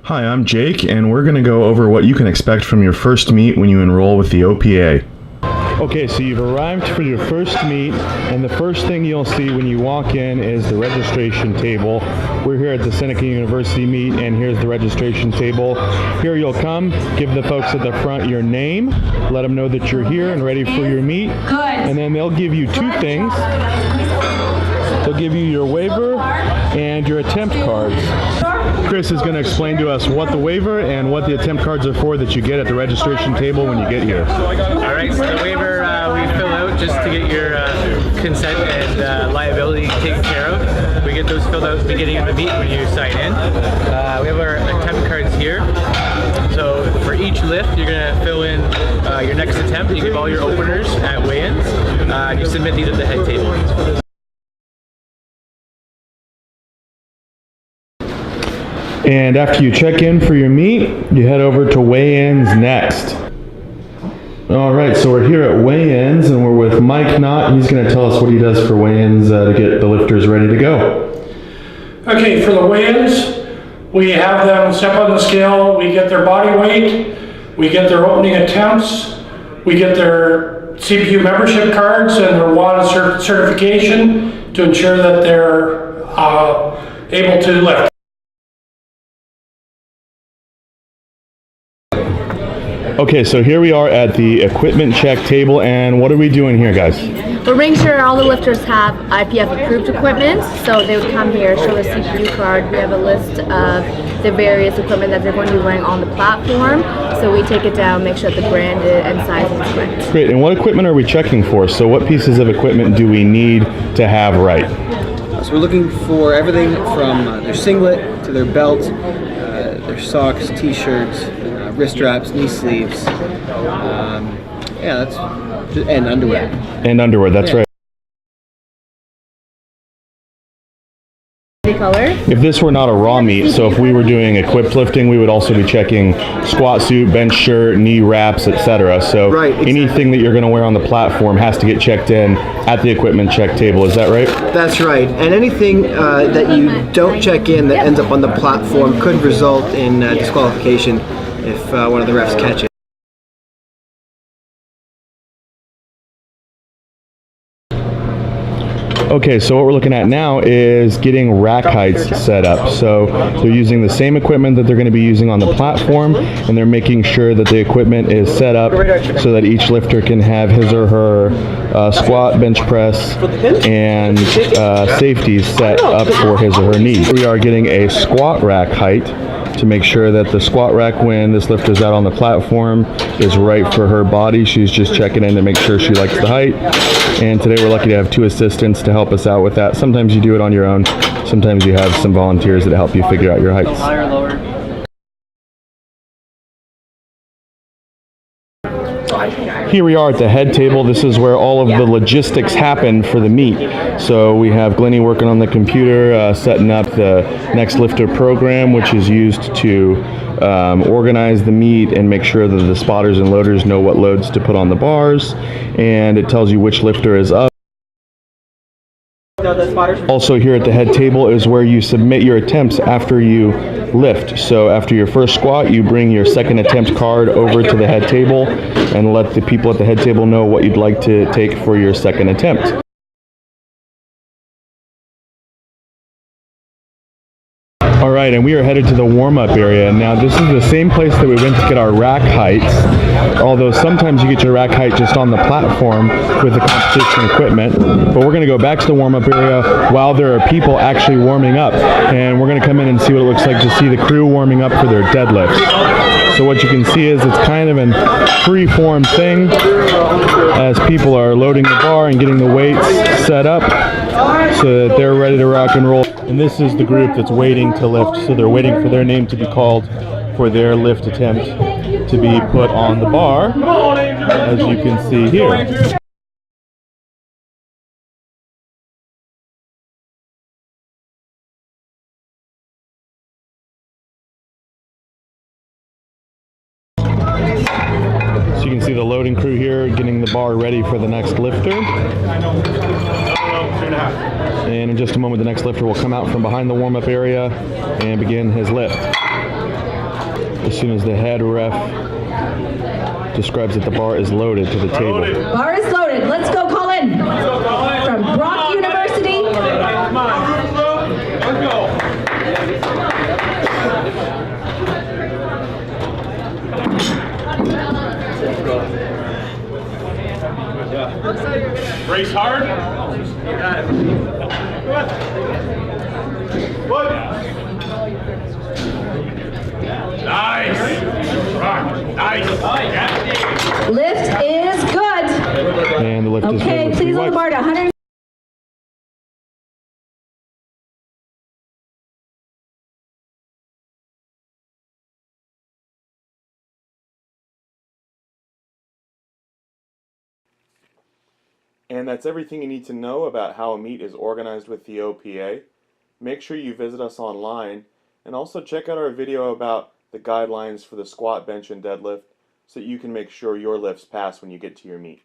Hi, I'm Jake, and we're going to go over what you can expect from your first meet when you enroll with the OPA. Okay, so you've arrived for your first meet, and the first thing you'll see when you walk in is the registration table. We're here at the Seneca University meet, and here's the registration table. Here you'll come, give the folks at the front your name, let them know that you're here and ready for your meet, and then they'll give you two things. They'll give you your waiver and your attempt cards. Chris is going to explain to us what the waiver and what the attempt cards are for that you get at the registration table when you get here. All right, so the waiver we fill out just to get your consent and liability taken care of. We get those filled out at the beginning of the meet when you sign in. We have our attempt cards here. So for each lift, you're going to fill in your next attempt. You give all your openers at weigh-ins. You submit these at the head table. And after you check in for your meet, you head over to weigh-ins next. All right, so we're here at weigh-ins, and we're with Mike Knott. He's going to tell us what he does for weigh-ins to get the lifters ready to go. Okay, for the weigh-ins, we have them step on the scale. We get their body weight, we get their opening attempts, we get their CPU membership cards and their WADA certification to ensure that they're able to lift. Okay, so here we are at the equipment check table, and what are we doing here, guys? We're making sure all the lifters have IPF approved equipment, so they would come here, show a CPU card. We have a list of the various equipment that they're going to be running on the platform, so we take it down, make sure that the brand and sizing is correct. Great, and what equipment are we checking for? So what pieces of equipment do we need to have right? So we're looking for everything from their singlet to their belt, their socks, t-shirts, wrist straps, knee sleeves, and underwear. And underwear, that's right. Color. If this were not a raw meet, so if we were doing equipped lifting, we would also be checking squat suit, bench shirt, knee wraps, etc. So right, exactly. Anything that you're going to wear on the platform has to get checked in at the equipment check table. Is that right? That's right. And anything that you don't check in that ends up on the platform could result in disqualification if one of the refs catch it. Okay, so what we're looking at now is getting rack heights set up. So they're using the same equipment that they're going to be using on the platform, and they're making sure that the equipment is set up so that each lifter can have his or her squat, bench press, and safeties set up for his or her needs. We are getting a squat rack height to make sure that the squat rack, when this lifter's out on the platform, is right for her body. She's just checking in to make sure she likes the height. And today we're lucky to have two assistants to help us out with that. Sometimes you do it on your own. Sometimes you have some volunteers that help you figure out your heights. Higher, lower. Here we are at the head table. This is where all of the logistics happen for the meet. So we have Glennie working on the computer, setting up the next lifter program, which is used to organize the meet and make sure that the spotters and loaders know what loads to put on the bars, and it tells you which lifter is up. Also here at the head table is where you submit your attempts after you lift. So after your first squat, you bring your second attempt card over to the head table and let the people at the head table know what you'd like to take for your second attempt. All right, and we are headed to the warm-up area. Now, this is the same place that we went to get our rack heights, although sometimes you get your rack height just on the platform with the competition equipment. But we're going to go back to the warm-up area while there are people actually warming up, and we're going to come in and see what it looks like to see the crew warming up for their deadlifts. So what you can see is it's kind of a free-form thing as people are loading the bar and getting the weights set up so that they're ready to rock and roll. And this is the group that's waiting to lift, so they're waiting for their name to be called for their lift attempt to be put on the bar, as you can see here. So you can see the loading crew here getting the bar ready for the next lifter. And in just a moment, the next lifter will come out from behind the warm-up area and begin his lift. as soon as the head ref describes that the bar is loaded to the table. Bar is loaded. Let's go, Colin. From Brock University. Come on. Let's go. Race hard. What? Nice. Nice. Lift is good. And the lift is Okay, good. please hold the bar to 100. And that's everything you need to know about how a meet is organized with the OPA. Make sure you visit us online and also check out our video about the guidelines for the squat, bench, and deadlift so that you can make sure your lifts pass when you get to your meet.